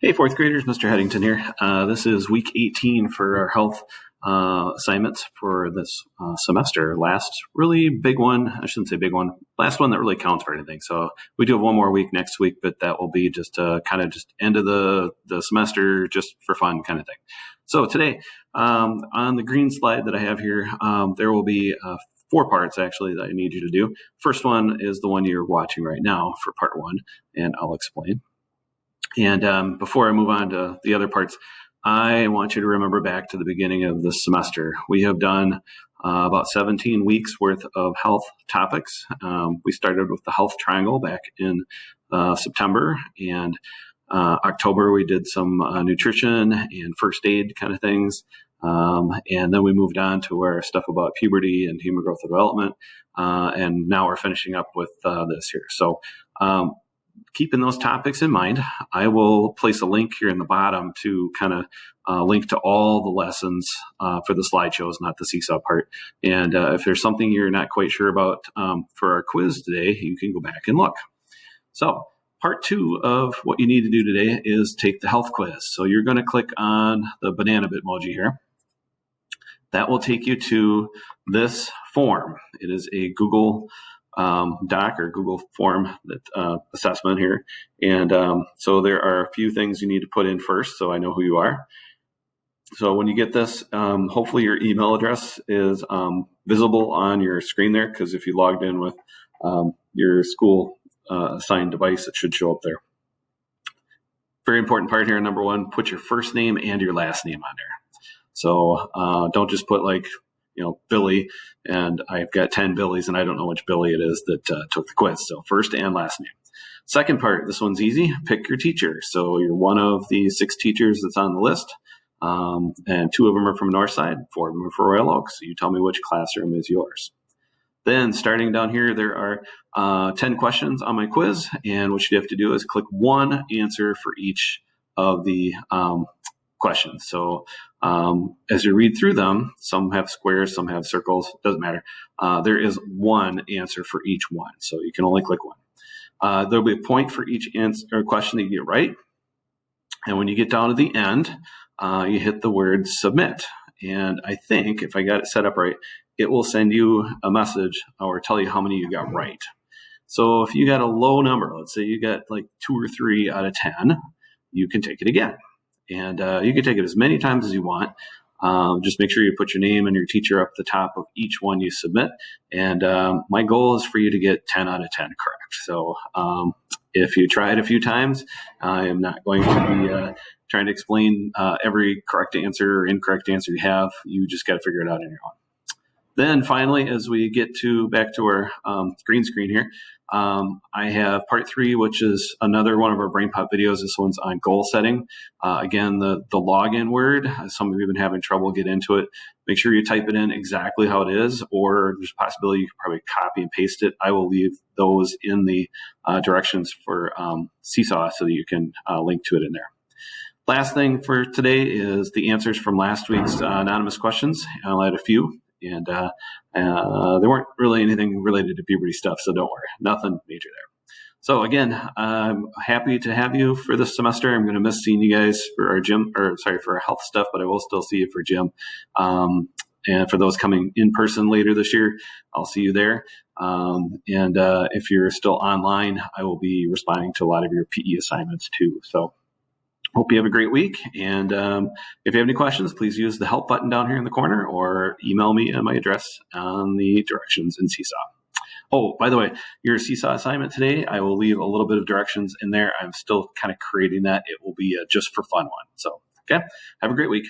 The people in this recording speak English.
Hey, fourth graders, Mr. Headington here. This is week 18 for our health assignments for this semester. Last really big one, I shouldn't say big one, last one that really counts for anything. So we do have one more week next week, but that will be just kind of just end of the semester, just for fun kind of thing. So today, on the green slide that I have here, there will be 4 parts actually that I need you to do. First one is the one you're watching right now for part 1, and I'll explain. And before I move on to the other parts, I want you to remember back to the beginning of this semester. We have done about 17 weeks worth of health topics. We started with the health triangle back in September, and October we did some nutrition and first aid kind of things. And then we moved on to our stuff about puberty and human growth and development. And now we're finishing up with this here. So keeping those topics in mind, I will place a link here in the bottom to kind of link to all the lessons for the slideshows, not the seesaw part. And if there's something you're not quite sure about for our quiz today, you can go back and look. So part 2 of what you need to do today is take the health quiz. So you're going to click on the banana Bitmoji here. That will take you to this form. It is a Google doc or Google form that assessment here. And so there are a few things you need to put in first so I know who you are. So when you get this, hopefully your email address is visible on your screen there, because if you logged in with your school assigned device, it should show up there. Very important part here, number 1, put your first name and your last name on there. So don't just put Billy, and I've got 10 Billies, and I don't know which Billy it is that took the quiz. So first and last name. Second part, this one's easy. Pick your teacher. So you're one of the 6 teachers that's on the list, and 2 of them are from Northside, 4 of them are from Royal Oaks. So you tell me which classroom is yours. Then starting down here, there are 10 questions on my quiz, and what you have to do is click one answer for each of the questions. So as you read through them, some have squares, some have circles, doesn't matter. There is one answer for each one, so you can only click one. There'll be a point for each answer or question that you get right. And when you get down to the end, you hit the word submit. And I think if I got it set up right, it will send you a message or tell you how many you got right. So if you got a low number, let's say you got like 2 or 3 out of 10, you can take it again. And you can take it as many times as you want. Just make sure you put your name and your teacher up the top of each one you submit. And my goal is for you to get 10 out of 10 correct. So if you try it a few times, I am not going to be trying to explain every correct answer or incorrect answer you have. You just got to figure it out on your own. Then finally, as we get back to our green screen here, I have part 3, which is another one of our BrainPop videos. This one's on goal setting. Again, the login word, some of you have been having trouble getting into it. Make sure you type it in exactly how it is, or there's a possibility you can probably copy and paste it. I will leave those in the directions for Seesaw so that you can link to it in there. Last thing for today is the answers from last week's anonymous questions. I'll add a few. And there weren't really anything related to puberty stuff, so don't worry, nothing major there. So again, I'm happy to have you for this semester. I'm going to miss seeing you guys for our health stuff, but I will still see you for gym. And for those coming in person later this year, I'll see you there. And if you're still online, I will be responding to a lot of your PE assignments too. So hope you have a great week. And if you have any questions, please use the help button down here in the corner or email me at my address on the directions in Seesaw. Oh, by the way, your Seesaw assignment today, I will leave a little bit of directions in there. I'm still kind of creating that. It will be a just for fun one. So, okay, have a great week.